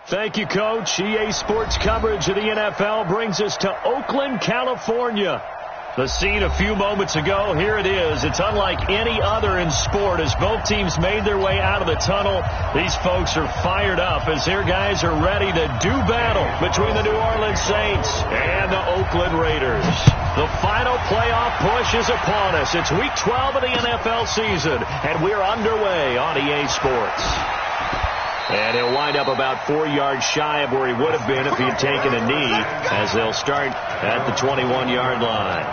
Thank you, Coach. EA Sports coverage of the NFL brings us to Oakland, California. The scene a few moments ago, here it is. It's unlike any other in sport as both teams made their way out of the tunnel. These folks are fired up as their guys are ready to do battle between the New Orleans Saints and the Oakland Raiders. The final playoff push is upon us. It's week 12 of the NFL season, and we're underway on EA Sports. And he'll wind up about 4 yards shy of where he would have been if he had taken a knee, as they'll start at the 21-yard line.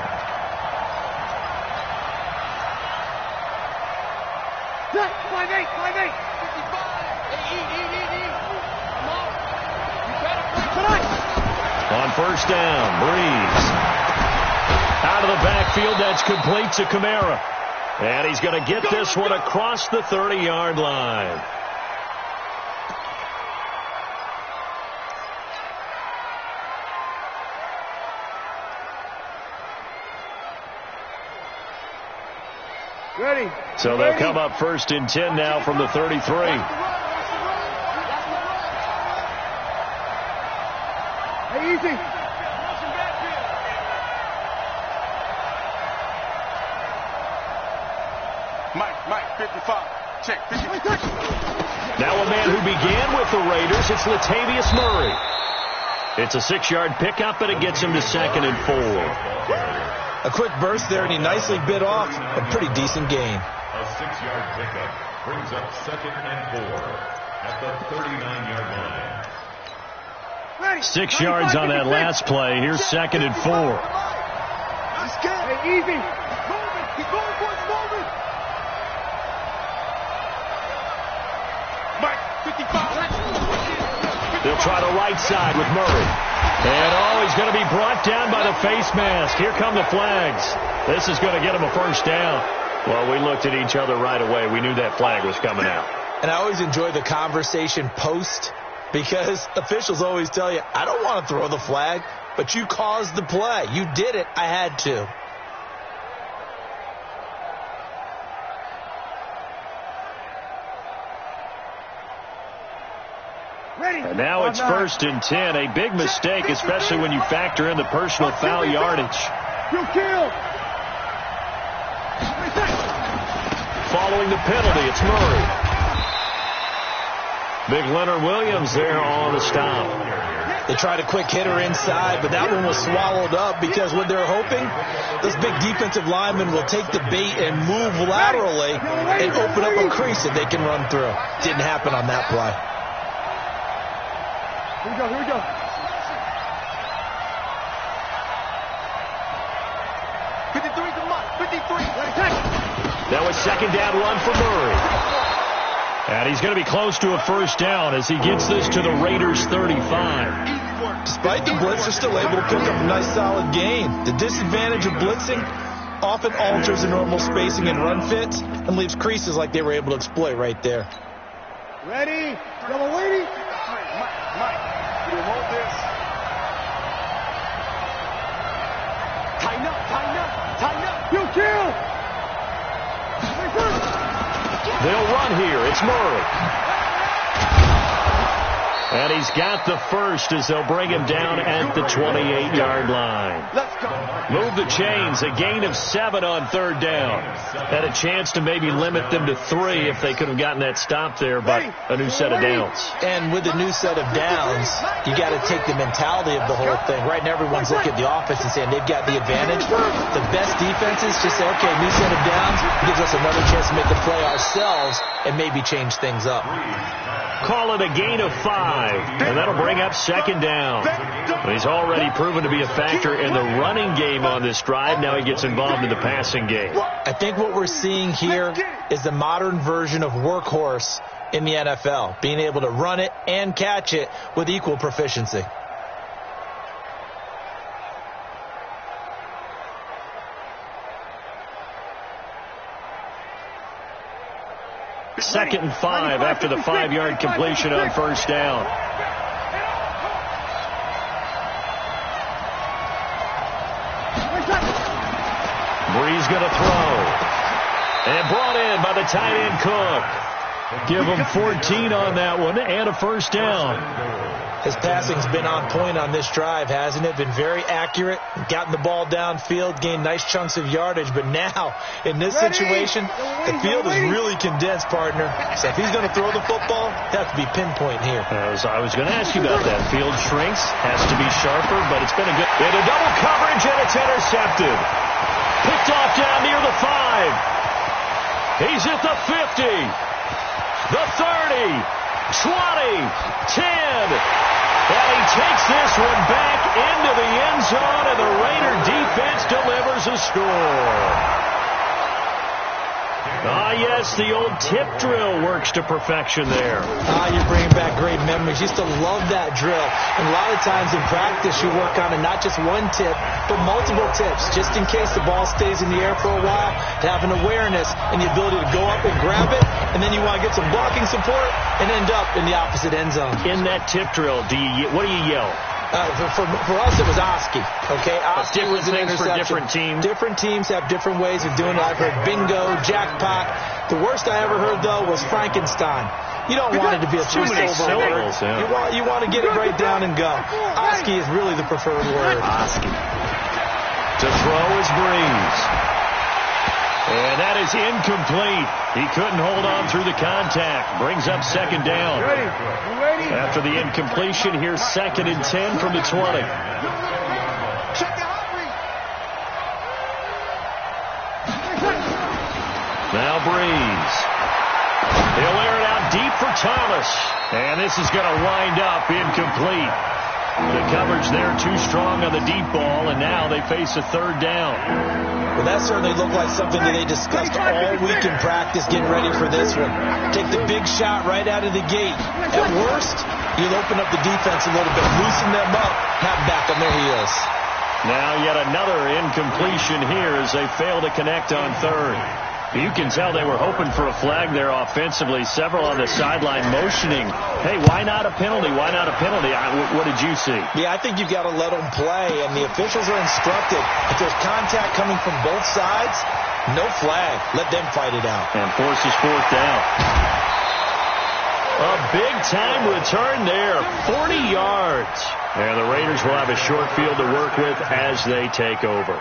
On first down, Breeze. Out of the backfield, that's complete to Kamara. And he's going to get this one across the 30-yard line. Ready. So they'll come up first and 10 now from the 33. Hey, easy. Mike, 55. Check, 55. Now a man who began with the Raiders, it's Latavius Murray. It's a 6-yard pickup, and it gets him to 2nd and 4. A quick burst there, and he nicely bit off a pretty decent gain. A 6-yard pickup brings up 2nd and 4 at the 39-yard line. 6 yards on that last play. Here's 2nd and 4. Hey, easy. Keep going for it, moving. Mike, 55. They'll try the right side with Murray. And, he's going to be brought down by the face mask. Here come the flags. This is going to get him a first down. Well, we looked at each other right away. We knew that flag was coming out. And I always enjoy the conversation post because officials always tell you, I don't want to throw the flag, but you caused the play. You did it. I had to. And now it's first and 10. A big mistake, especially when you factor in the personal foul yardage. Following the penalty, it's Murray. Big Leonard Williams there on the stop. They tried a quick hitter inside, but that one was swallowed up because what they're hoping, those big defensive linemen will take the bait and move laterally and open up a crease that they can run through. Didn't happen on that play. Here we go. Now a 2nd down run for Murray. And he's going to be close to a first down as he gets this to the Raiders' 35. Despite the blitz, they're still able to pick up a nice solid gain. The disadvantage of blitzing often alters the normal spacing and run fits and leaves creases like they were able to exploit right there. Ready? Double waiting. Mike, you hold this. Tighten up. You kill. They'll run here. It's Murray. And he's got the first as they'll bring him down at the 28-yard line. Let's go. Move the chains. A gain of 7 on 3rd down. Had a chance to maybe limit them to 3 if they could have gotten that stop there, but a new set of downs. And with a new set of downs, you got to take the mentality of the whole thing. Right now, everyone's looking at the offense and saying they've got the advantage. The best defenses just say, okay, new set of downs gives us another chance to make a play ourselves and maybe change things up. Call it a gain of 5, and that'll bring up 2nd down. He's already proven to be a factor in the running game on this drive. Now he gets involved in the passing game. I think what we're seeing here is the modern version of workhorse in the NFL, being able to run it and catch it with equal proficiency. Second and 5 after the 5-yard completion on first down. Breeze going to throw. And brought in by the tight end Cook. Give him 14 on that one and a first down. His passing's been on point on this drive, hasn't it? Been very accurate, gotten the ball downfield, gained nice chunks of yardage. But now, in this situation, the field is really condensed, partner. So if he's going to throw the football, it has to be pinpoint here. As I was going to ask you about that. Field shrinks, has to be sharper, but it's been a good... Into double coverage, and it's intercepted. Picked off down near the 5. He's at the 50. The 30. 20, 10, and he takes this one back into the end zone, and the Raider defense delivers a score. Yes, the old tip drill works to perfection there. You're bringing back great memories. Used to love that drill. And a lot of times in practice, you work on it, not just one tip, but multiple tips, just in case the ball stays in the air for a while, to have an awareness and the ability to go up and grab it, and then you want to get some blocking support and end up in the opposite end zone. In that tip drill, what do you yell? For us, it was Oski. Okay, Oski was an interception. For different teams. Different teams have different ways of doing it. I've heard bingo, jackpot. The worst I ever heard, though, was Frankenstein. You don't want it to be a three-syllable word. Yeah. You want to get it right down and go. Oski is really the preferred word. Oski. To throw is Breeze. And that is incomplete. He couldn't hold on through the contact. Brings up second down. Ready? After the incompletion, here's 2nd and 10 from the 20. Now Breeze. He'll air it out deep for Thomas. And this is going to wind up incomplete. The coverage there too strong on the deep ball, and now they face a 3rd down. Well, that certainly looked like something that they discussed all week in practice getting ready for this one. Take the big shot right out of the gate. At worst, you'll open up the defense a little bit, loosen them up, have back on their heels. Now yet another incompletion here as they fail to connect on 3rd. You can tell they were hoping for a flag there offensively. Several on the sideline motioning. Hey, why not a penalty? Why not a penalty? What did you see? Yeah, I think you've got to let them play, and the officials are instructed. If there's contact coming from both sides, no flag. Let them fight it out. And forces 4th down. A big-time return there, 40 yards. And the Raiders will have a short field to work with as they take over.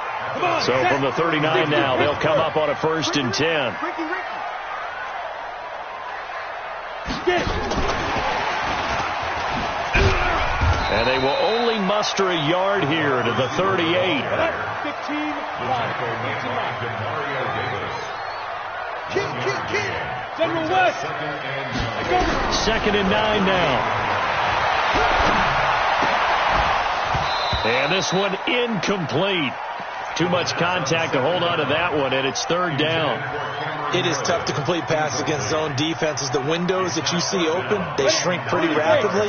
So from the 39 now, they'll come up on a 1st and 10. And they will only muster a yard here to the 38. General West. 2nd and 9 now. And this one incomplete. Too much contact to hold on to that one, and it's 3rd down. It is tough to complete passes against zone defenses. The windows that you see open, they shrink pretty rapidly.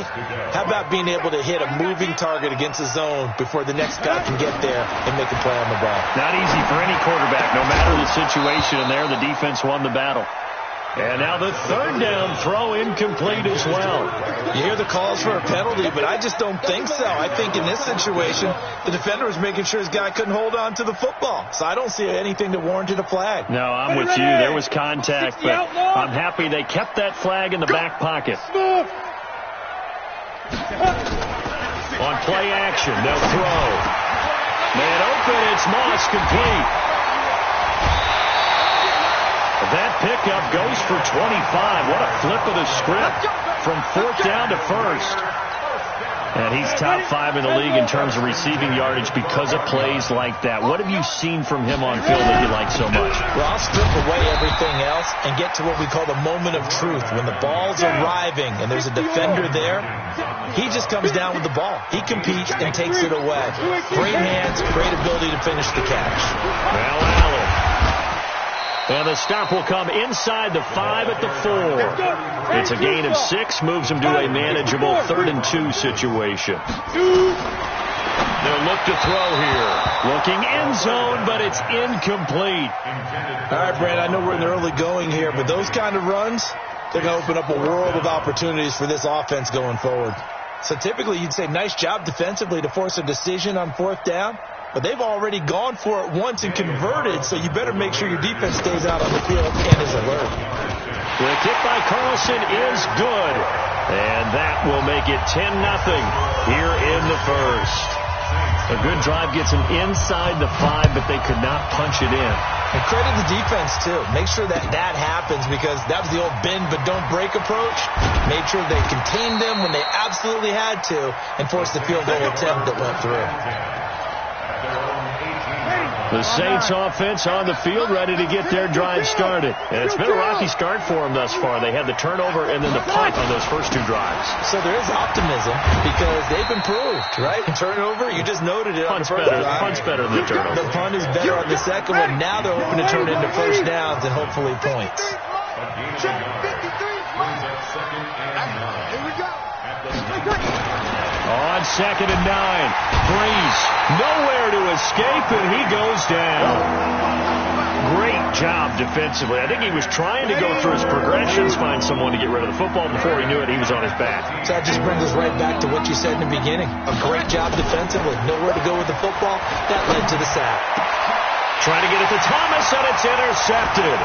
How about being able to hit a moving target against the zone before the next guy can get there and make a play on the ball? Not easy for any quarterback, no matter the situation, and there the defense won the battle. And now the 3rd down throw incomplete as well. You hear the calls for a penalty, but I just don't think so. I think in this situation, the defender was making sure his guy couldn't hold on to the football. So I don't see anything that warranted a flag. No, I'm with you. There was contact, but I'm happy they kept that flag in the back pocket. On play action, they'll throw. Man open, it's Moss, complete. That pickup goes for 25. What a flip of the script from 4th down to 1st. And he's top 5 in the league in terms of receiving yardage because of plays like that. What have you seen from him on field that you like so much? Well, I'll strip away everything else and get to what we call the moment of truth. When the ball's arriving and there's a defender there, he just comes down with the ball. He competes and takes it away. Great hands, great ability to finish the catch. Well, Allen. And the stop will come inside the 5 at the 4. It's a gain of 6, moves him to a manageable 3rd and 2 situation. They'll look to throw here. Looking end zone, but it's incomplete. All right, Brad, I know we're in the early going here, but those kind of runs, they're going to open up a world of opportunities for this offense going forward. So typically you'd say nice job defensively to force a decision on 4th down. But they've already gone for it once and converted, so you better make sure your defense stays out on the field and is alert. The kick by Carlson is good. And that will make it 10-0 here in the first. A good drive gets them inside the 5, but they could not punch it in. And credit the defense, too. Make sure that happens, because that was the old bend but don't break approach. Made sure they contained them when they absolutely had to and forced the field goal attempt that went through. The Saints offense on the field, ready to get their drive started. And it's been a rocky start for them thus far. They had the turnover and then the punt on those first 2 drives. So there is optimism because they've improved, right? Turnover, you just noted it on the first drive. Punt's better than the turnover. The punt is better on the second one. Now they're hoping to turn into first downs and hopefully points. On 2nd and 9, Breeze nowhere to escape, and he goes down. Great job defensively. I think he was trying to go through his progressions, find someone to get rid of the football. Before he knew it, he was on his back. So that just brings us right back to what you said in the beginning. A great job defensively. Nowhere to go with the football. That led to the sack. Trying to get it to Thomas, and it's intercepted.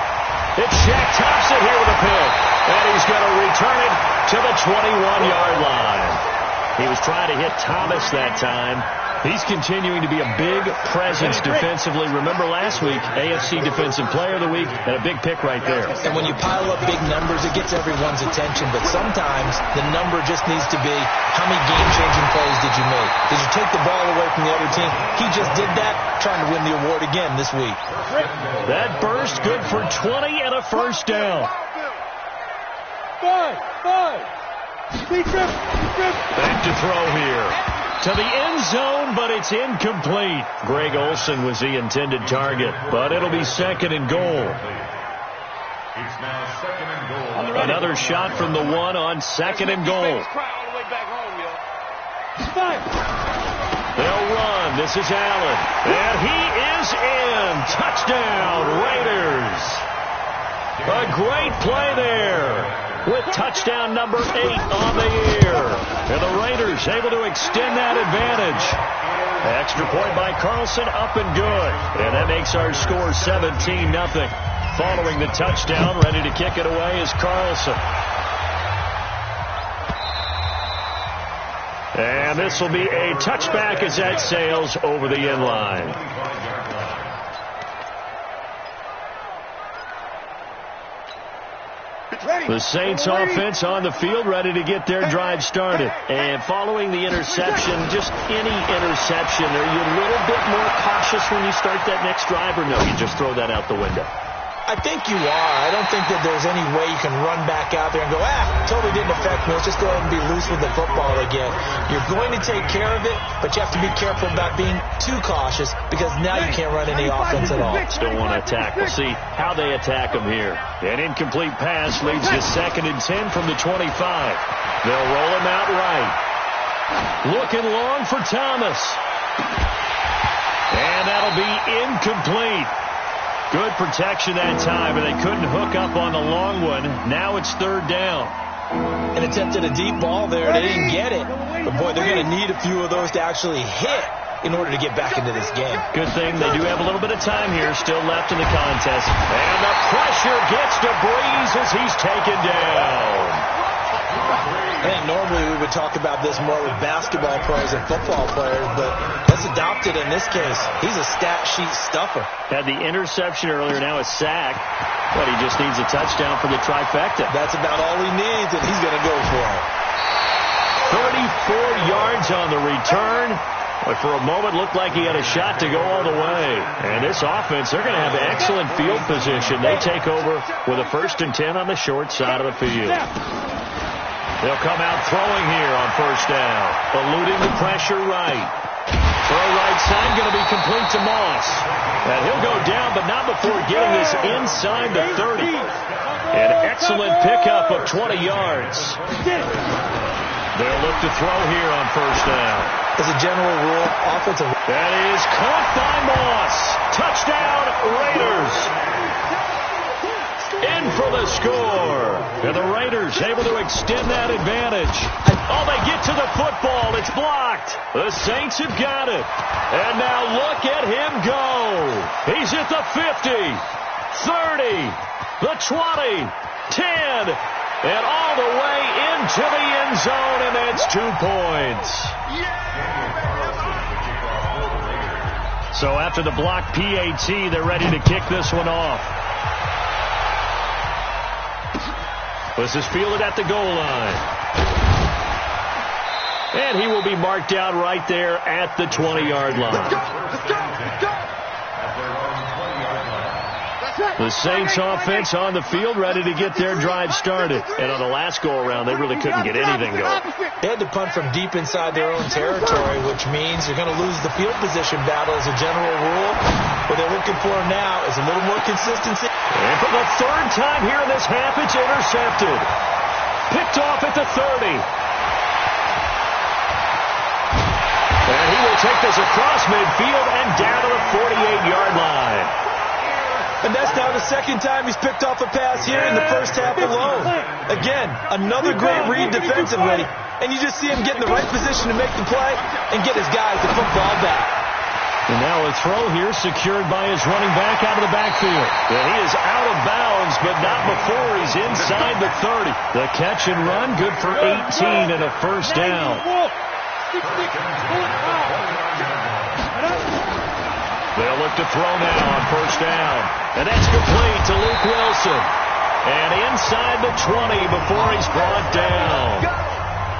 It's Shaq Thompson here with a pick, and he's going to return it to the 21-yard line. He was trying to hit Thomas that time. He's continuing to be a big presence defensively. Remember last week, AFC Defensive Player of the Week, and a big pick right there. And when you pile up big numbers, it gets everyone's attention. But sometimes the number just needs to be, how many game-changing plays did you make? Did you take the ball away from the other team? He just did that, trying to win the award again this week. That burst good for 20 and a first down. Five. Back to throw here. To the end zone, but it's incomplete. Greg Olsen was the intended target, but it'll be 2nd and goal. It's now 2nd and goal. Another shot from the 1 on 2nd and goal. They'll run. This is Allen. And he is in. Touchdown, Raiders. A great play there, with touchdown number 8 on the year. And the Raiders able to extend that advantage. Extra point by Carlson, up and good. And that makes our score 17-0. Following the touchdown, ready to kick it away is Carlson. And this will be a touchback as that sails over the end line. The Saints offense on the field, ready to get their drive started. And following the interception, just any interception, are you a little bit more cautious when you start that next drive, or no, you just throw that out the window? I think you are. I don't think that there's any way you can run back out there and go, totally didn't affect me. Let's just go ahead and be loose with the football again. You're going to take care of it, but you have to be careful about being too cautious, because now you can't run any offense at all. Still want to attack. We'll see how they attack them here. An incomplete pass leads to 2nd and 10 from the 25. They'll roll him out right. Looking long for Thomas. And that'll be incomplete. Good protection that time, and they couldn't hook up on the long one. Now it's 3rd down. And attempted a deep ball there. They didn't get it. But, boy, they're going to need a few of those to actually hit in order to get back into this game. Good thing they do have a little bit of time here still left in the contest. And the pressure gets to Breeze as he's taken down. I think normally we would talk about this more with basketball players and football players, but that's adopted in this case. He's a stat sheet stuffer. Had the interception earlier, now a sack, but he just needs a touchdown for the trifecta. That's about all he needs, and he's going to go for it. 34 yards on the return. But for a moment, looked like he had a shot to go all the way. And this offense, they're going to have excellent field position. They take over with a 1st and 10 on the short side of the field. They'll come out throwing here on 1st down. Eluding the pressure right. Throw right side, going to be complete to Moss. And he'll go down, but not before getting this inside the 30. An excellent pickup of 20 yards. They'll look to throw here on 1st down. As a general rule, offensive. That is caught by Moss. Touchdown, Raiders. In for the score. And the Raiders able to extend that advantage. Oh, they get to the football. It's blocked. The Saints have got it. And now look at him go. He's at the 50, 30, the 20, 10, and all the way into the end zone, and that's 2 points. So after the block PAT, they're ready to kick this one off. This is fielded at the goal line. And he will be marked down right there at the 20-yard line. The Saints offense on the field ready to get their drive started. And on the last go-around, they really couldn't get anything going. They had to punt from deep inside their own territory, which means they're going to lose the field position battle as a general rule. What they're looking for now is a little more consistency. And for the third time here in this half, it's intercepted. Picked off at the 30. And he will take this across midfield and down to the 48-yard line. And that's now the second time he's picked off a pass here in the first half alone. Again, another great read defensively. And you just see him get in the right position to make the play and get his guys the football back. And now a throw here secured by his running back out of the backfield. And he is out of bounds, but not before he's inside the 30. The catch and run, good for 18 and a first down. They'll look to throw now on first down. And that's complete to Luke Wilson. And inside the 20 before he's brought down.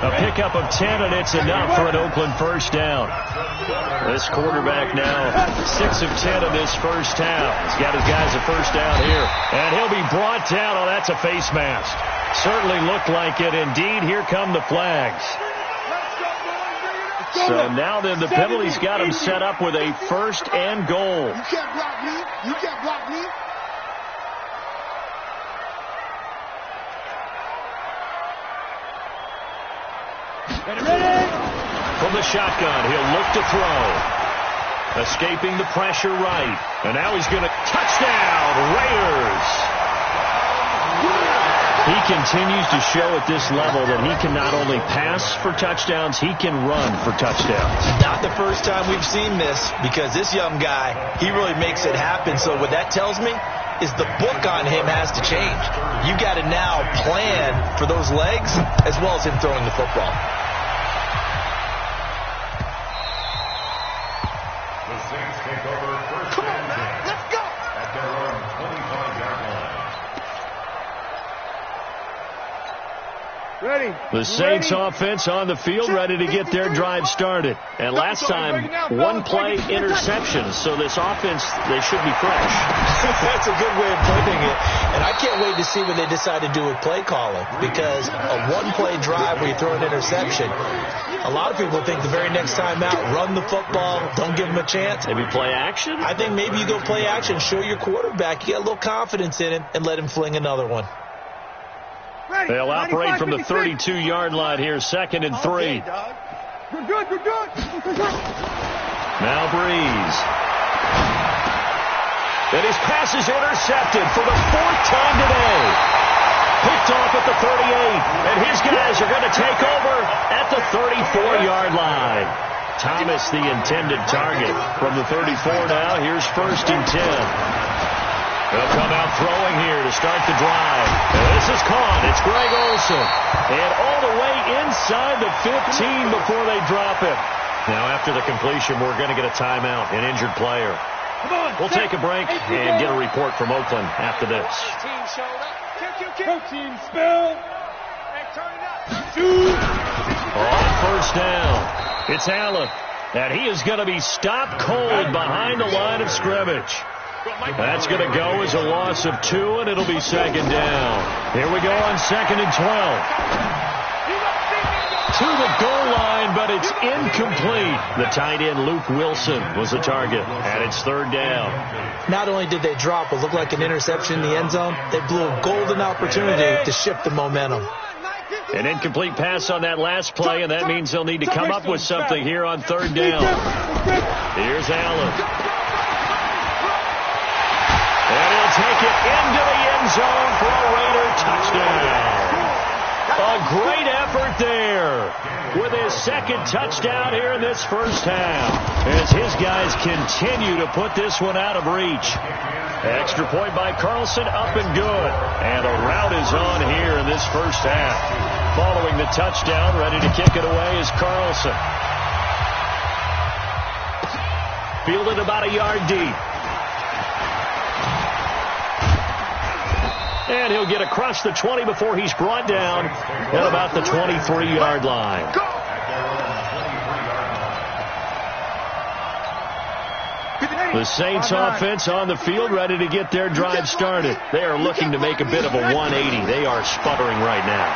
A pickup of 10, and it's enough for an Oakland first down. This quarterback now 6 of 10 in this first half. He's got his guys a first down here. And he'll be brought down. Oh, that's a face mask. Certainly looked like it. Indeed, here come the flags. So now then the penalty's got him set up with a first and goal. You can't block me. You can't block me. Ready? From the shotgun, he'll look to throw. Escaping the pressure right. And now he's going to touchdown, Raiders. He continues to show at this level that he can not only pass for touchdowns, he can run for touchdowns. Not the first time we've seen this, because this young guy, he really makes it happen. So what that tells me is the book on him has to change. You got to now plan for those legs as well as him throwing the football. The Saints take over first and 10. Let's go. At their own 25-yard line. Ready. The Saints offense on the field ready to get their drive started. And last time, one play interception. So this offense, they should be fresh. That's a good way of putting it. And I can't wait to see what they decide to do with play calling. Because a one-play drive where you throw an interception, a lot of people think the very next time out, run the football, don't give them a chance. Maybe play action? I think maybe you go play action, show your quarterback, you got a little confidence in him, and let him fling another one. They'll operate from the 32-yard line here, 2nd and 3. You're good, you're good. Now Breeze. And his pass is intercepted for the 4th time today. Picked off at the 38. And his guys are going to take over at the 34-yard line. Thomas, the intended target. From the 34 now, here's 1st and 10. They'll come out throwing here to start the drive. And this is caught. It's Greg Olsen. And all the way inside the 15 before they drop it. Now, after the completion, we're going to get a timeout, an injured player. We'll take a break and get a report from Oakland after this. Team spell. On first down, it's Allen. And he is going to be stopped cold behind the line of scrimmage. That's going to go as a loss of 2, and it'll be 2nd down. Here we go on 2nd and 12. To the goal line, but it's incomplete. The tight end, Luke Wilson, was the target, and it's 3rd down. Not only did they drop what looked like an interception in the end zone, they blew a golden opportunity to shift the momentum. An incomplete pass on that last play, and that means they'll need to come up with something here on 3rd down. Here's Allen. And he'll take it into the end zone for a Raider touchdown. A great effort there with his 2nd touchdown here in this first half as his guys continue to put this one out of reach. Extra point by Carlson, up and good. And a rout is on here in this first half. Following the touchdown, ready to kick it away is Carlson. Fielded about a yard deep. And he'll get across the 20 before he's brought down at about the 23-yard line. The Saints offense on the field, ready to get their drive started. They are looking to make a bit of a 180. They are sputtering right now.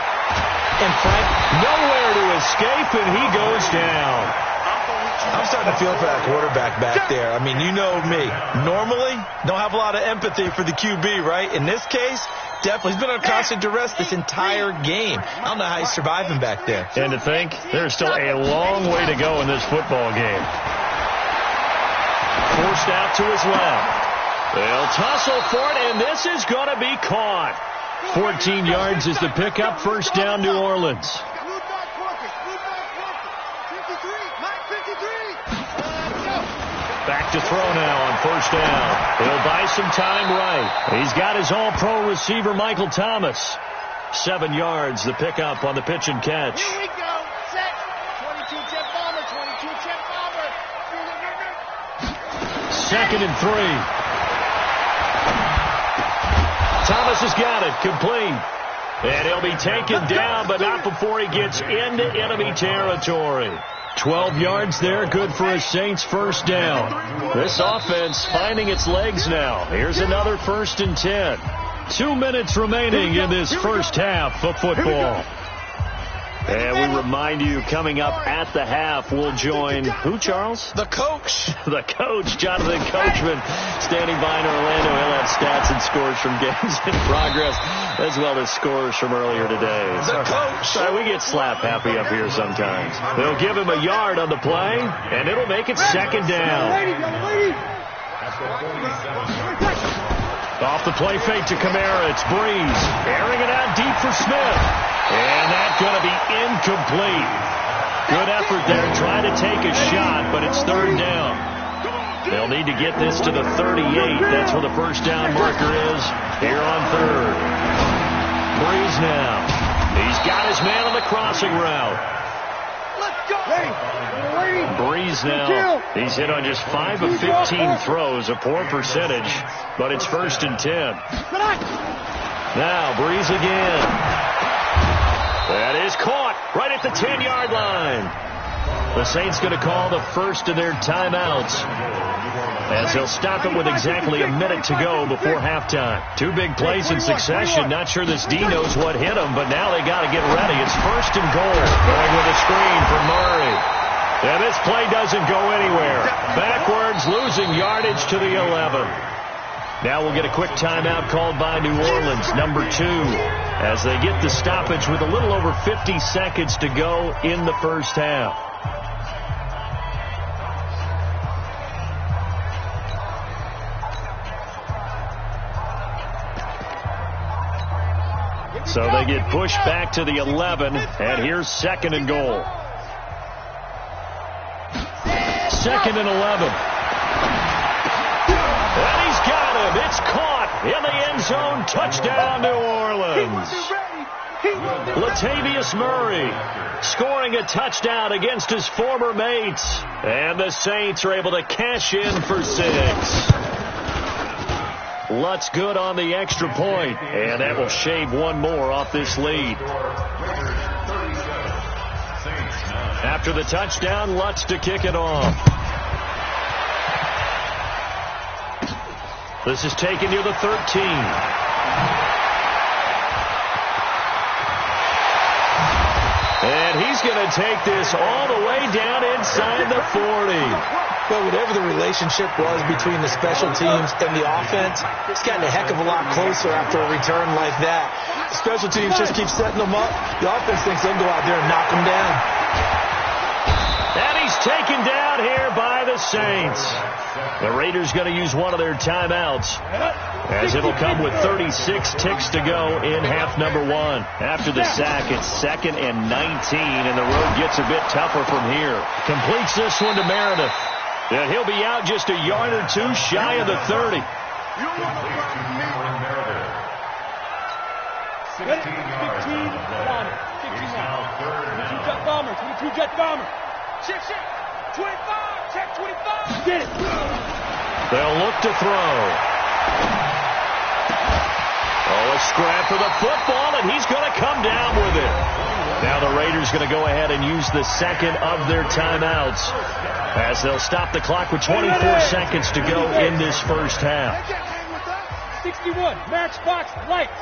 And Frank, nowhere to escape, and he goes down. I'm starting to feel for that quarterback back there. I mean, you know me. Normally, don't have a lot of empathy for the QB, right? In this case, definitely. He's been on constant duress this entire game. I don't know how he's surviving back there. And to think, there's still a long way to go in this football game. Forced out to his left. They'll tussle for it, and this is going to be caught. 14 yards is the pickup. First down, New Orleans. Back to throw now on first down. He'll buy some time right. He's got his all-pro receiver, Michael Thomas. 7 yards, the pickup on the pitch and catch. Here we go. Set. 22-10 bomber. 22-10 bomber. 2nd and 3. Thomas has got it. Complete. And he'll be taken down, but not before he gets into enemy territory. 12 yards there, good for a Saints first down. This offense finding its legs now. Here's another 1st and 10. 2 minutes remaining in this first half of football. And we remind you, coming up at the half, we'll join who, Charles? The coach. The coach, Jonathan Coachman, standing by in Orlando. He'll have stats and scores from games in progress, as well as scores from earlier today. The coach. Sorry, we get slap happy up here sometimes. They'll give him a yard on the play, and it'll make it 2nd down. Off the play fake to Kamara. It's Breeze. Airing it out deep for Smith. And that's going to be incomplete. Good effort there trying to take a shot, but it's 3rd down. They'll need to get this to the 38. That's where the first down marker is here on 3rd. Breeze now. He's got his man on the crossing route. Breeze now. He's hit on just 5 of 15 throws, a poor percentage, but it's 1st and 10. Now Breeze again. That is caught right at the 10-yard line. The Saints going to call the first of their timeouts, as they'll stop it with exactly a minute to go before halftime. 2 big plays in succession. Not sure this D knows what hit him, but now they got to get ready. It's 1st and goal. Going with a screen for Murray. And this play doesn't go anywhere. Backwards, losing yardage to the 11. Now we'll get a quick timeout called by New Orleans, number 2, as they get the stoppage with a little over 50 seconds to go in the first half. So they get pushed back to the 11, and here's 2nd and goal. 2nd and 11. And he's got him. It's caught in the end zone. Touchdown, New Orleans. Latavius Murray scoring a touchdown against his former mates. And the Saints are able to cash in for 6. Lutz good on the extra point, and that will shave one more off this lead. After the touchdown, Lutz to kick it off. This is taken near the 13. And he's going to take this all the way down inside the 40. But whatever the relationship was between the special teams and the offense, it's gotten a heck of a lot closer after a return like that. The special teams just keep setting them up. The offense thinks they can go out there and knock them down. And he's taken down here by the Saints. The Raiders going to use one of their timeouts, as it'll come with 36 ticks to go in half number 1. After the sack, it's 2nd and 19, and the road gets a bit tougher from here. Completes this one to Meredith. And he'll be out just a yard or 2 shy of the 30. You don't want no problem with me. 16 yards on the play. He's now third down. 22 jet bomber. Check. 25. Check 25. Get it. They'll look to throw. Oh, a scrap for the football, and he's going to come down with it. Now the Raiders going to go ahead and use the second of their timeouts as they'll stop the clock with 24 seconds to go in this first half. 61, matchbox, lights.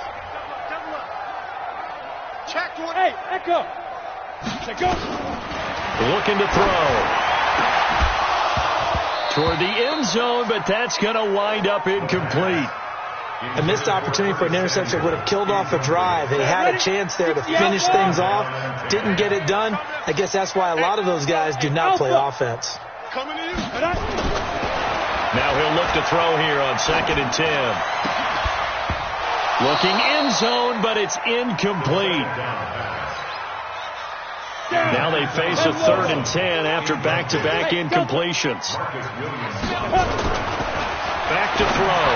Check 20. Hey, Echo. Check go. Looking to throw. Toward the end zone, but that's going to wind up incomplete. A missed opportunity for an interception would have killed off a drive. They had a chance there to finish things off. Didn't get it done. I guess that's why a lot of those guys do not play offense. Coming to you. Now he'll look to throw here on 2nd and 10. Looking end zone, but it's incomplete. Now they face a 3rd and 10 after back-to-back incompletions. Back to throw.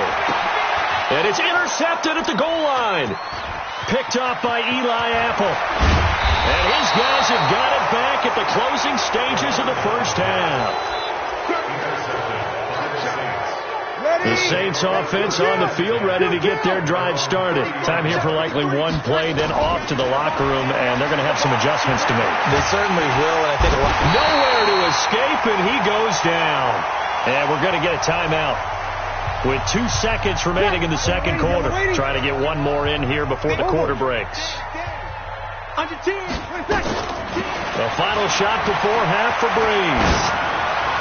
And it's intercepted at the goal line. Picked off by Eli Apple. And his guys have got it back at the closing stages of the first half. The Saints offense on the field, ready to get their drive started. Time here for likely one play, then off to the locker room, and they're going to have some adjustments to make. They certainly will, and I think nowhere to escape, and he goes down. And we're going to get a timeout with 2 seconds remaining in the second quarter. Trying to get one more in here before the quarter breaks. The final shot before half for Breeze.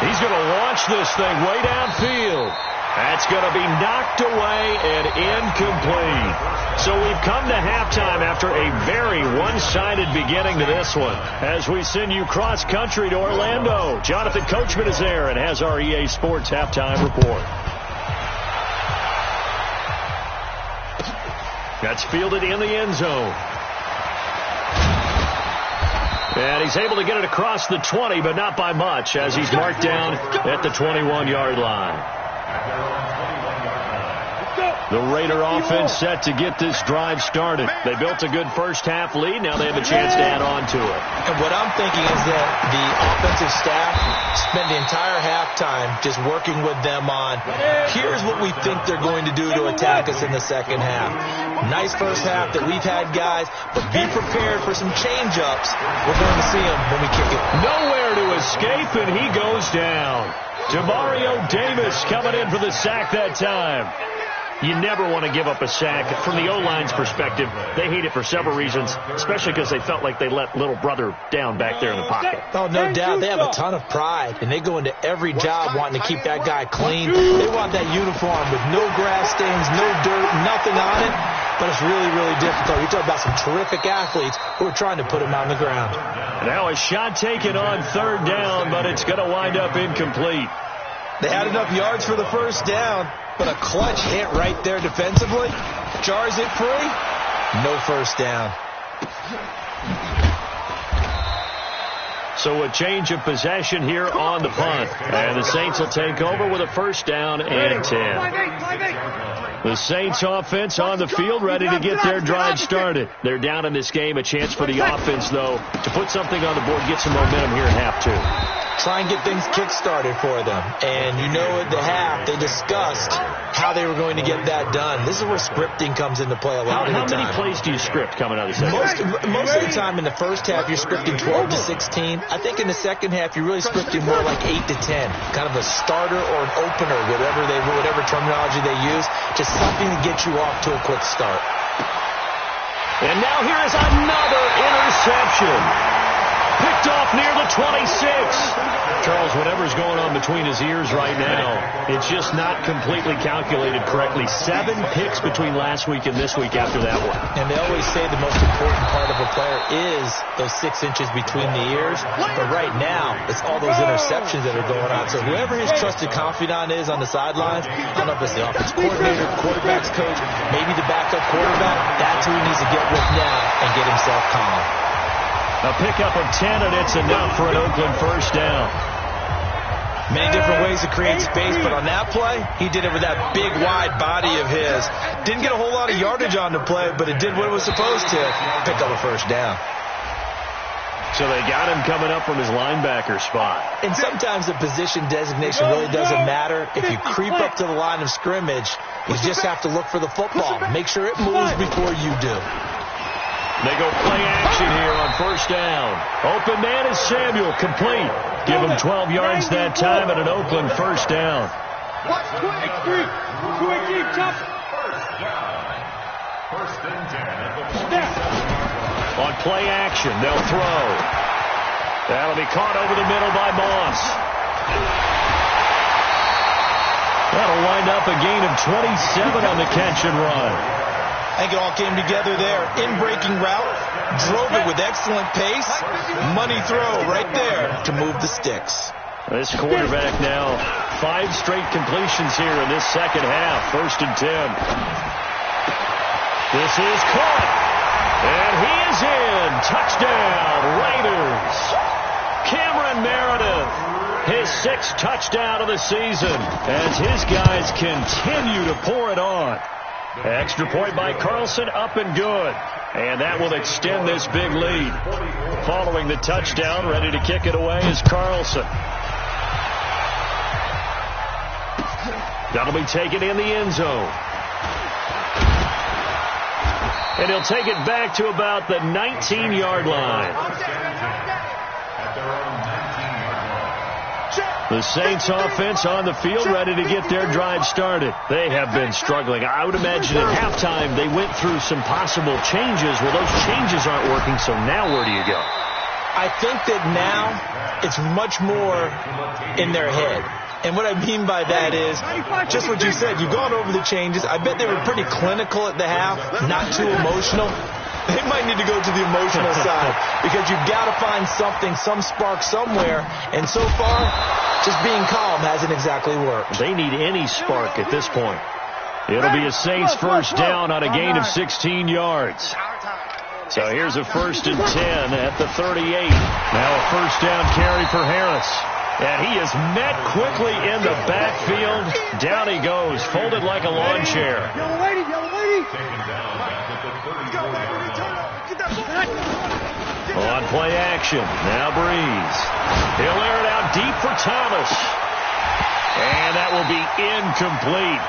He's going to launch this thing way downfield. That's going to be knocked away and incomplete. So we've come to halftime after a very one-sided beginning to this one. As we send you cross-country to Orlando, Jonathan Coachman is there and has our EA Sports halftime report. That's fielded in the end zone. And he's able to get it across the 20, but not by much, as he's marked down at the 21-yard line. The Raider offense set to get this drive started. They built a good first-half lead. Now they have a chance to add on to it. And what I'm thinking is that the offensive staff spent the entire halftime just working with them on, here's what we think they're going to do to attack us in the second half. Nice first half that we've had, guys, but be prepared for some change-ups. We're going to see them when we kick it. Nowhere to escape, and he goes down. Demario Davis coming in for the sack that time. You never want to give up a sack. From the O-line's perspective, they hate it for several reasons, especially because they felt like they let little brother down back there in the pocket. Oh, no doubt. They have a ton of pride, and they go into every job wanting to keep that guy clean. They want that uniform with no grass stains, no dirt, nothing on it. But it's really, really difficult. You're talking about some terrific athletes who are trying to put him on the ground. Now a shot taken on 3rd down, but it's going to wind up incomplete. They had enough yards for the first down, but a clutch hit right there defensively. Jars it free. No first down. So a change of possession here on the punt. And the Saints will take over with a first down and 10. The Saints offense on the field ready to get their drive started. They're down in this game. A chance for the offense, though, to put something on the board, get some momentum here in half 2. Try and get things kick-started for them. And you know at the half, they discussed how they were going to get that done. This is where scripting comes into play a lot of the time. How many plays do you script coming out of the second half? Most of the time in the first half, you're scripting 12 to 16. I think in the second half, you're really scripting more like 8 to 10. Kind of a starter or an opener, whatever terminology they use. Just something to get you off to a quick start. And now here is another interception. Picked off near the 26. Charles, whatever's going on between his ears right now, it's just not completely calculated correctly. 7 picks between last week and this week after that one. And they always say the most important part of a player is those 6 inches between the ears. But right now, it's all those interceptions that are going on. So whoever his trusted confidant is on the sidelines, I don't know if it's the offensive coordinator, quarterback's coach, maybe the backup quarterback, that's who he needs to get with now and get himself calm. A pickup of 10, and it's enough for an Oakland first down. Many different ways to create space, but on that play, he did it with that big, wide body of his. Didn't get a whole lot of yardage on the play, but it did what it was supposed to, pick up a first down. So they got him coming up from his linebacker spot. And sometimes the position designation really doesn't matter. If you creep up to the line of scrimmage, you just have to look for the football. Make sure it moves before you do. They go play action here on first down. Open man is Samuel, complete. Give him 12 yards that time and an Oakland first down. On play action, they'll throw. That'll be caught over the middle by Moss. That'll wind up a gain of 27 on the catch and run. I think it all came together there. In-breaking route, drove it with excellent pace. Money throw right there to move the sticks. This quarterback now 5 straight completions here in this second half. 1st and 10. This is caught. And he is in. Touchdown, Raiders. Cameron Meredith, his 6th touchdown of the season as his guys continue to pour it on. Extra point by Carlson, up and good. And that will extend this big lead. Following the touchdown, ready to kick it away is Carlson. That'll be taken in the end zone. And he'll take it back to about the 19-yard line. The Saints offense on the field ready to get their drive started. They have been struggling. I would imagine at halftime they went through some possible changes. Well, those changes aren't working, so now where do you go? I think that now it's much more in their head. And what I mean by that is just what you said. You've gone over the changes. I bet they were pretty clinical at the half, not too emotional. They might need to go to the emotional side because you've got to find something, some spark somewhere. And so far, just being calm hasn't exactly worked. They need any spark at this point. It'll be a Saints first down on a gain of 16 yards. So here's a 1st and 10 at the 38. Now a first down carry for Harris. And he is met quickly in the backfield. Down he goes, folded like a lawn chair. Yellow lady, yellow lady. On play action, now Breeze. He'll air it out deep for Thomas. And that will be incomplete.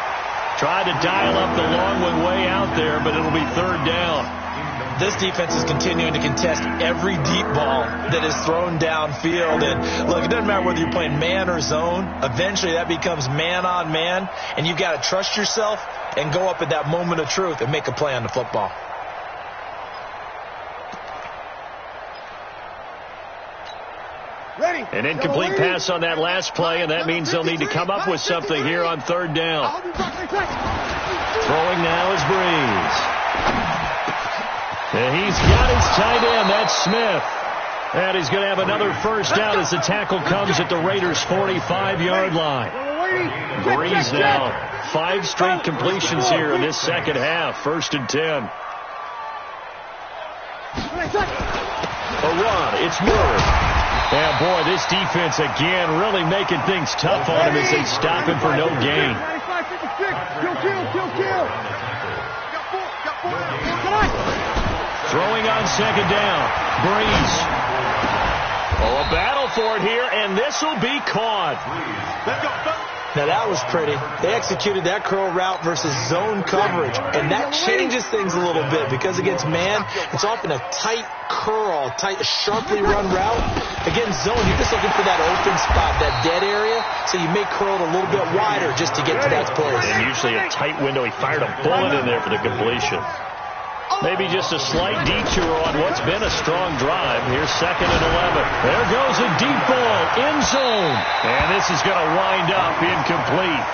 Tried to dial up the long one way out there, but it'll be 3rd down. This defense is continuing to contest every deep ball that is thrown downfield. And look, it doesn't matter whether you're playing man or zone. Eventually that becomes man on man. And you've got to trust yourself and go up at that moment of truth and make a play on the football. An incomplete pass on that last play, and that means they'll need to come up with something here on 3rd down. Throwing now is Breeze. And he's got his tight end. That's Smith. And he's going to have another first down as the tackle comes at the Raiders' 45-yard line. Breeze now 5 straight completions here in this second half. 1st and 10. A run. It's Murray. Yeah, boy, this defense again really making things tough on him as they stop him for no gain. Throwing on 2nd down. Breeze. Oh, a battle for it here, and this will be caught. Now, that was pretty. They executed that curl route versus zone coverage, and that changes things a little bit because against man, it's often a tight curl, tight, sharply run route. Against zone, you're just looking for that open spot, that dead area, so you may curl it a little bit wider just to get to that place. And usually a tight window. He fired a bullet in there for the completion. Maybe just a slight detour on what's been a strong drive. Here's 2nd and 11. There goes a deep ball, end zone. And this is going to wind up incomplete.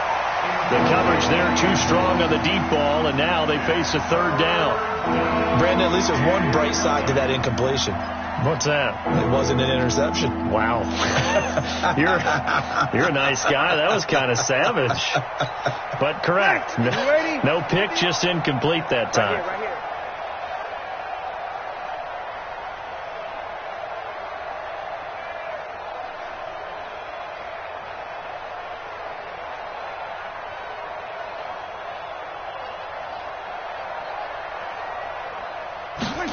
The coverage there too strong on the deep ball, and now they face a 3rd down. Brandon, at least there's one bright side to that incompletion. What's that? It wasn't an interception. Wow. You're a nice guy. That was kind of savage. But correct. No pick, just incomplete that time.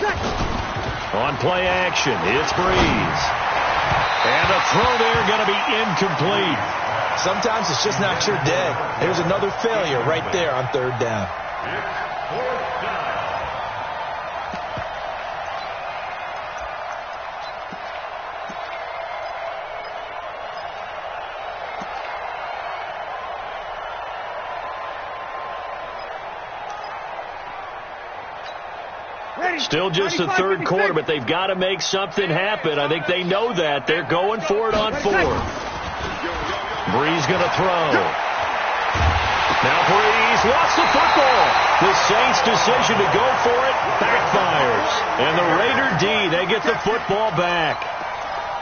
On play action, it's Breeze. And the throw there going to be incomplete. Sometimes it's just not your day. There's another failure right there on third down. Fourth down. Still just the third quarter, but they've got to make something happen. I think they know that. They're going for it on fourth. Breeze going to throw. Now Breeze lost the football. The Saints' decision to go for it backfires. And the Raider D, they get the football back.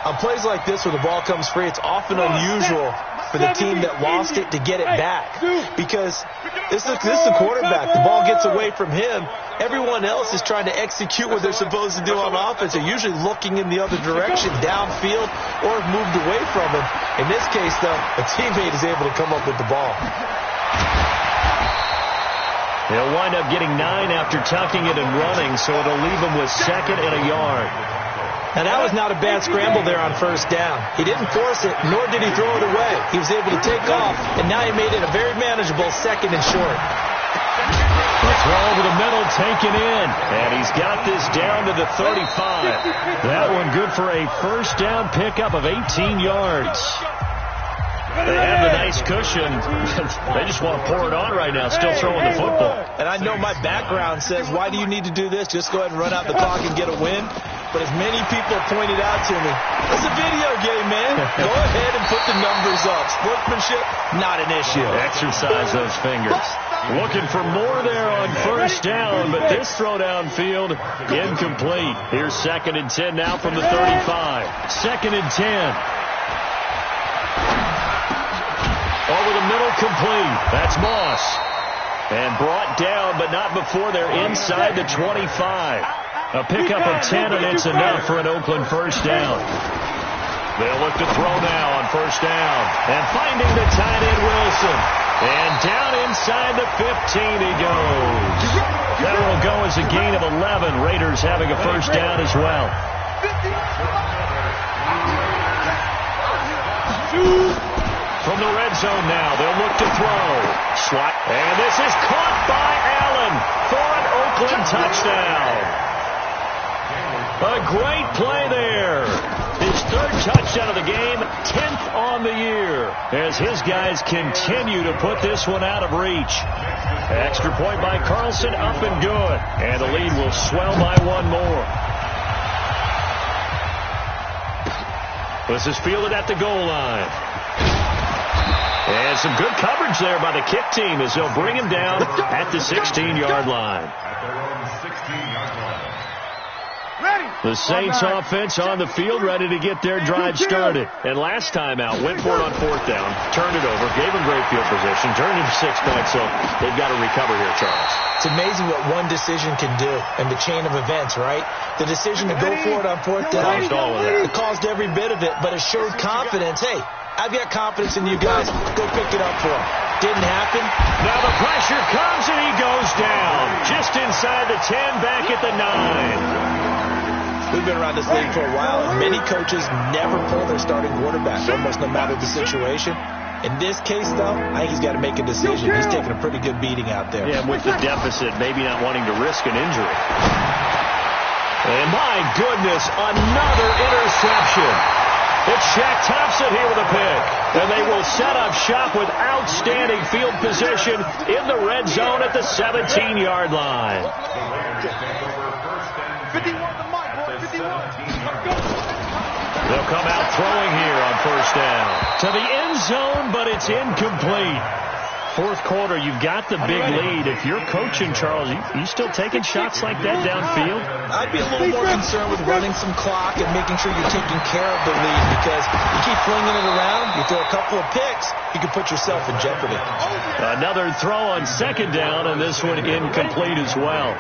On plays like this where the ball comes free, it's often unusual for the team that lost it to get it back. Because this is the quarterback. The ball gets away from him. Everyone else is trying to execute what they're supposed to do on offense. They're usually looking in the other direction, downfield, or have moved away from him. In this case, though, a teammate is able to come up with the ball. He'll wind up getting 9 after tucking it and running, so it'll leave him with 2nd and a yard. And that was not a bad scramble there on first down. He didn't force it, nor did he throw it away. He was able to take off, and now he made it a very manageable 2nd and short. The throw over the middle, taken in, and he's got this down to the 35. That one good for a first down pickup of 18 yards. They have the nice cushion. They just want to pour it on right now, still throwing the football. And I know my background says, why do you need to do this? Just go ahead and run out the clock and get a win. But as many people pointed out to me, it's a video game, man. Go ahead and put the numbers up. Sportsmanship, not an issue. Exercise those fingers. Looking for more there on first down, but this throw downfield, incomplete. Here's 2nd and 10 now from the 35. 2nd and 10. Over the middle, complete. That's Moss. And brought down, but not before they're inside the 25. A pickup of 10, and it's enough for an Oakland first down. They'll look to throw now on first down. And finding the tight end, Wilson. And down inside the 15 he goes. That will go as a gain of 11. Raiders having a first down as well. From the red zone now, they'll look to throw. Swat. And this is caught by Allen for an Oakland touchdown. A great play there. His 3rd touchdown of the game, 10th on the year, as his guys continue to put this one out of reach. Extra point by Carlson, up and good. And the lead will swell by 1 more. This is fielded at the goal line. And some good coverage there by the kick team as they'll bring him down at the 16-yard line. At their own 16-yard line. The Saints offense on the field, ready to get their drive started. And last time out, went for it on 4th down, turned it over, gave them great field position, turned it to 6 points, so they've got to recover here, Charles. It's amazing what one decision can do in the chain of events, right? The decision to go for it on 4th down, it caused every bit of it, but it showed confidence. Hey, I've got confidence in you guys. Go pick it up for him. Didn't happen. Now the pressure comes, and he goes down. Just inside the 10, back at the 9. We've been around this league for a while, and many coaches never pull their starting quarterback, almost no matter the situation. In this case, though, I think he's got to make a decision. He's taking a pretty good beating out there. Yeah, with the deficit, maybe not wanting to risk an injury. And my goodness, another interception. It's Shaq Thompson here with a pick. And they will set up shop with outstanding field position in the red zone at the 17-yard line. 51 to Mike, boy, 51. They'll come out throwing here on first down. To the end zone, but it's incomplete. 4th quarter, you've got the big lead. If you're coaching, Charles, you still taking shots like that downfield? I'd be a little more concerned with running some clock and making sure you're taking care of the lead, because you keep flinging it around, you throw a couple of picks, you can put yourself in jeopardy. Another throw on 2nd down, and this one incomplete as well.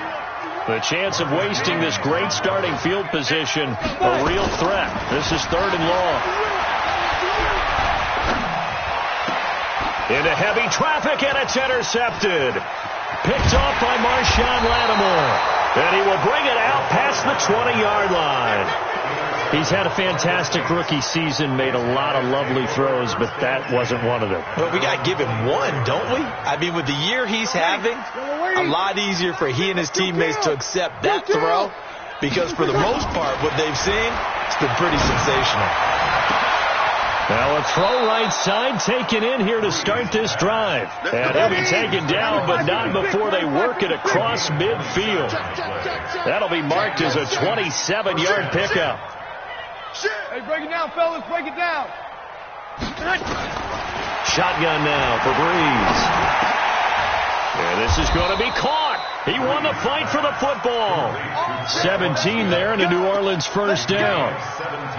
The chance of wasting this great starting field position, a real threat. This is 3rd and long. Into heavy traffic, and it's intercepted. Picked off by Marshawn Lattimore. And he will bring it out past the 20-yard line. He's had a fantastic rookie season, made a lot of lovely throws, but that wasn't one of them. Well, we got to give him one, don't we? I mean, with the year he's having, a lot easier for he and his teammates to accept that throw, because for the most part, what they've seen, it's been pretty sensational. Now a throw right side taken in here to start this drive. And he'll be taken down, but not before they work it across midfield. That'll be marked as a 27-yard pickup. Hey, break it down, fellas. Break it down. Shotgun now for Breeze. And this is going to be caught. He won the fight for the football. 17 there and a New Orleans first down.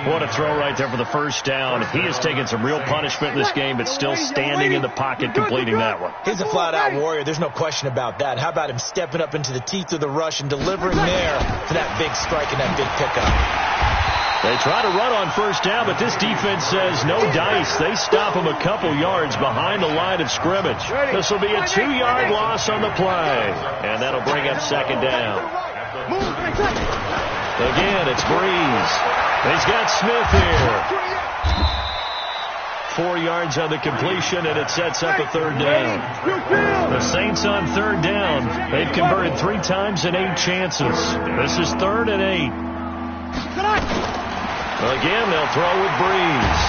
What a throw right there for the first down. He has taken some real punishment in this game, but still standing in the pocket completing that one. He's a flat-out warrior. There's no question about that. How about him stepping up into the teeth of the rush and delivering there for that big strike and that big pickup. They try to run on first down, but this defense says no dice. They stop him a couple yards behind the line of scrimmage. This will be a 2-yard loss on the play, and that'll bring up second down. Again, it's Breeze. He's got Smith here. 4 yards on the completion, and it sets up a third down. The Saints on third down. They've converted 3 times in 8 chances. This is 3rd and 8. Again, they'll throw with Breeze.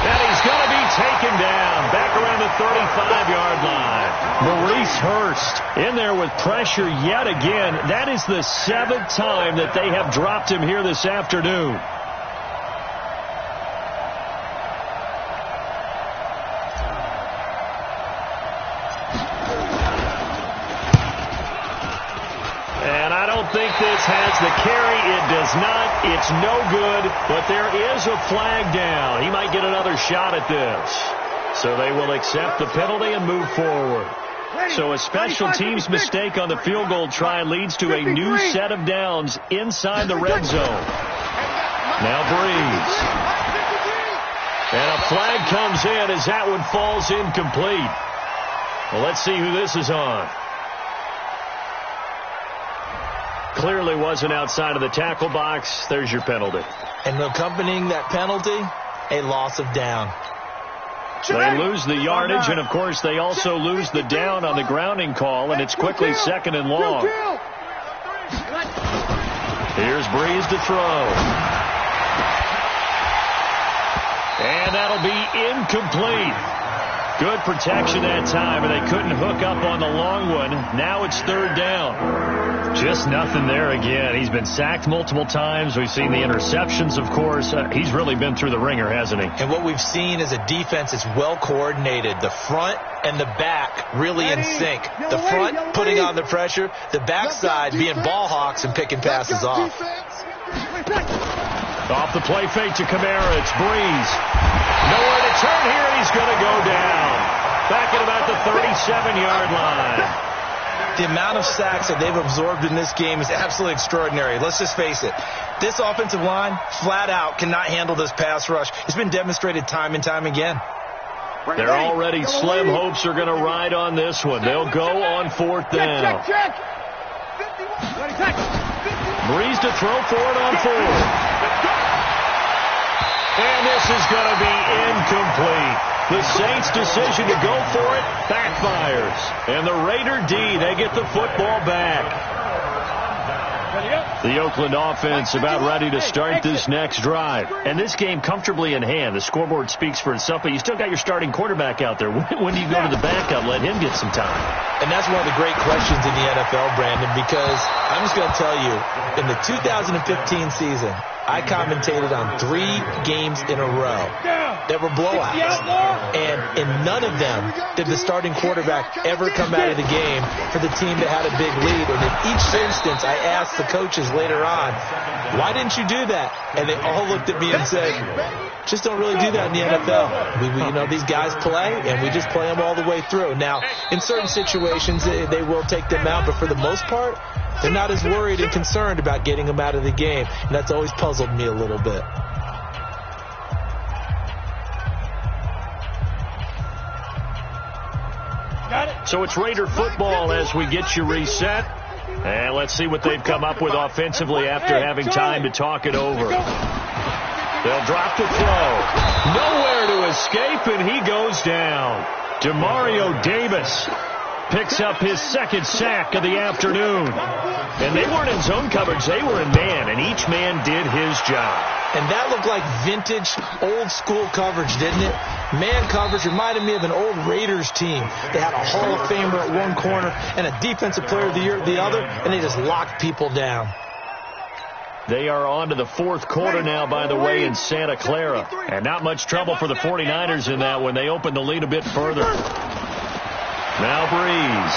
And he's going to be taken down back around the 35-yard line. Maurice Hurst in there with pressure yet again. That is the 7th time that they have dropped him here this afternoon. Think this has the carry. It does not. It's no good, but there is a flag down. He might get another shot at this. So they will accept the penalty and move forward. So a special teams mistake on the field goal try leads to a new set of downs inside the red zone. Now Breeze. And a flag comes in as that one falls incomplete. Well, let's see who this is on. Clearly wasn't outside of the tackle box. There's your penalty. And accompanying that penalty, a loss of down. They lose the yardage, and, of course, they also lose the down on the grounding call, and it's quickly 2nd and long. Here's Breeze to throw. And that'll be incomplete. Good protection that time, and they couldn't hook up on the long one. Now it's 3rd down. Just nothing there again. He's been sacked multiple times. We've seen the interceptions, of course. He's really been through the ringer, hasn't he? And what we've seen is a defense that's well coordinated. The front and the back really in sync. The front putting on the pressure. The backside being ball hawks and picking passes off. Off the play fake to Kamara. It's Breeze. Nowhere to turn here, and he's going to go down. Back at about the 37-yard line. The amount of sacks that they've absorbed in this game is absolutely extraordinary. Let's just face it. This offensive line, flat out, cannot handle this pass rush. It's been demonstrated time and time again. They're already slim hopes are going to ride on this one. They'll go on 4th down. Breeze to throw for it on 4th. And this is going to be incomplete. The Saints' decision to go for it backfires. And the Raider D, they get the football back. The Oakland offense about ready to start this next drive. And this game comfortably in hand. The scoreboard speaks for itself, but you still got your starting quarterback out there. When do you go to the backup? Let him get some time. And that's one of the great questions in the NFL, Brandon, because I'm just going to tell you, in the 2015 season, I commentated on 3 games in a row that were blowouts. And in none of them did the starting quarterback ever come out of the game for the team that had a big lead. And in each instance, I asked the coaches later on, why didn't you do that? And they all looked at me and said, just don't really do that in the NFL. These guys play, and we just play them all the way through. Now, in certain situations, they will take them out, but for the most part, they're not as worried and concerned about getting them out of the game. And that's always puzzled me a little bit. So it's Raider football as we get you reset. And let's see what they've come up with offensively after having time to talk it over. They'll drop the throw. Nowhere to escape, and he goes down. Demario Davis picks up his second sack of the afternoon. And they weren't in zone coverage. They were in man, and each man did his job. And that looked like vintage, old-school coverage, didn't it? Man coverage reminded me of an old Raiders team. They had a Hall of Famer at one corner and a Defensive Player of the Year at the other, and they just locked people down. They are on to the fourth quarter now, by the way, in Santa Clara. And not much trouble for the 49ers in that when they open the lead a bit further. Now Breeze.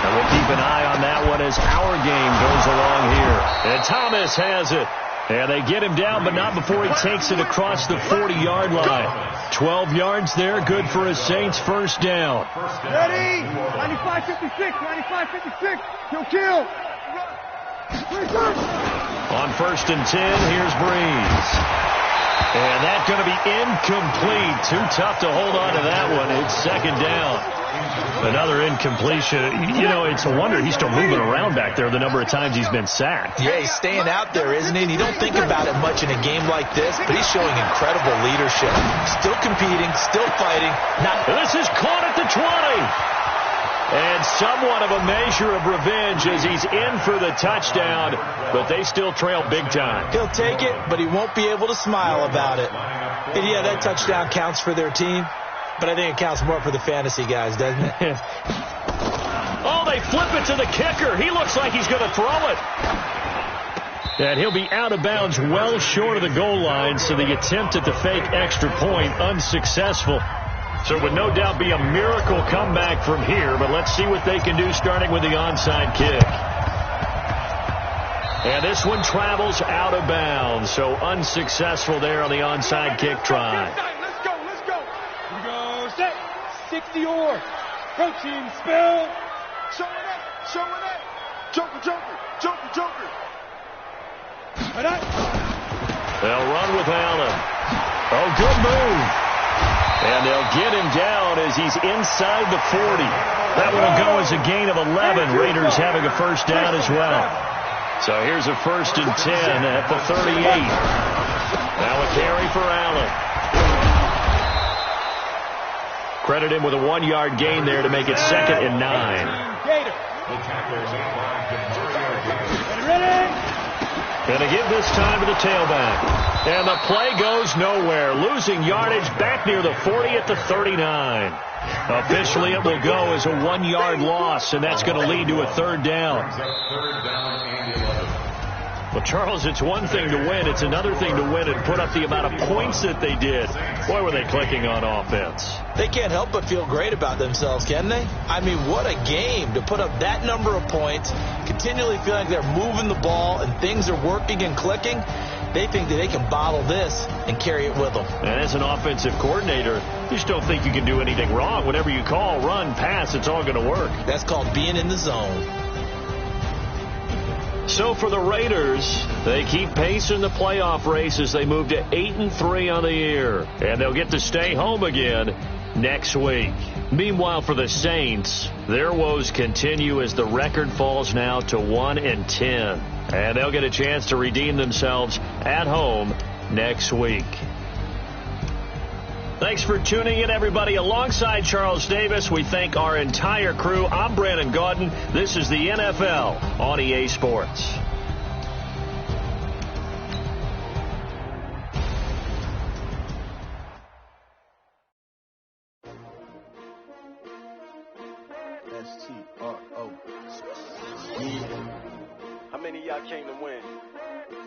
And we'll keep an eye on that one as our game goes along here. And Thomas has it. And they get him down, but not before he takes it across the 40-yard line. 12 yards there, good for a Saints first down. Ready? 95-56, 95-56. Kill. On 1st and 10, here's Breeze. And that's going to be incomplete. Too tough to hold on to that one. It's second down. Another incompletion. You know, it's a wonder he's still moving around back there the number of times he's been sacked. Yeah, he's staying out there, isn't he? And you don't think about it much in a game like this, but he's showing incredible leadership. Still competing, still fighting. This is caught at the 20. And somewhat of a measure of revenge as he's in for the touchdown, but they still trail big time. He'll take it, but he won't be able to smile about it. And yeah, that touchdown counts for their team, but I think it counts more for the fantasy guys, doesn't it? Oh, they flip it to the kicker. He looks like he's going to throw it. And he'll be out of bounds well short of the goal line, so the attempt at the fake extra point unsuccessful. So it would no doubt be a miracle comeback from here, but let's see what they can do starting with the onside kick. And this one travels out of bounds, so unsuccessful there on the onside kick try. Let's go. Here we go. Set. 60 or. Protein spill. Showing it. Joker. They'll run with Allen. Oh, good move. And they'll get him down as he's inside the 40. That one will go as a gain of 11. Raiders having a first down as well. So here's a 1st and 10 at the 38. Now a carry for Allen. Credit him with a 1-yard gain there to make it 2nd and 9. Going to give this time to the tailback. And the play goes nowhere. Losing yardage back near the 40 at the 39. Officially, it will go as a 1-yard loss, and that's going to lead to a 3rd down. Well, Charles, it's one thing to win. It's another thing to win and put up the amount of points that they did. Boy, were they clicking on offense. They can't help but feel great about themselves, can they? I mean, what a game to put up that number of points, continually feeling like they're moving the ball and things are working and clicking. They think that they can bottle this and carry it with them. And as an offensive coordinator, you just don't think you can do anything wrong. Whatever you call, run, pass, it's all going to work. That's called being in the zone. So for the Raiders, they keep pace in the playoff race as they move to 8-3 on the year. And they'll get to stay home again next week. Meanwhile, for the Saints, their woes continue as the record falls now to 1-10. And they'll get a chance to redeem themselves at home next week. Thanks for tuning in, everybody. Alongside Charles Davis, we thank our entire crew. I'm Brandon Gaudin. This is the NFL on EA Sports. S-T-R-O. How many of y'all came to win?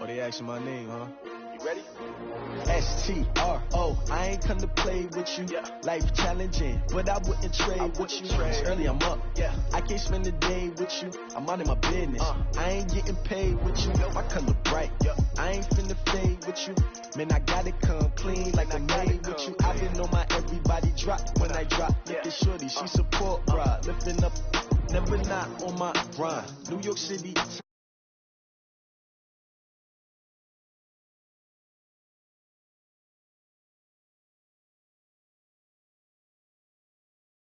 Oh, they asking my name, huh? You ready? S-T-R-O. I ain't come to play with you. Yeah. Life challenging, but I wouldn't trade with you. Early I'm up. Yeah. I can't spend the day with you. I'm out of my business. I ain't getting paid with you. My color bright. Yeah. I ain't finna fade with you. Man, I gotta come clean like I'm made with you. I've been on my everybody drop when I drop. Look at shorty, she support ride. Lifting up, never not on my grind. New York City.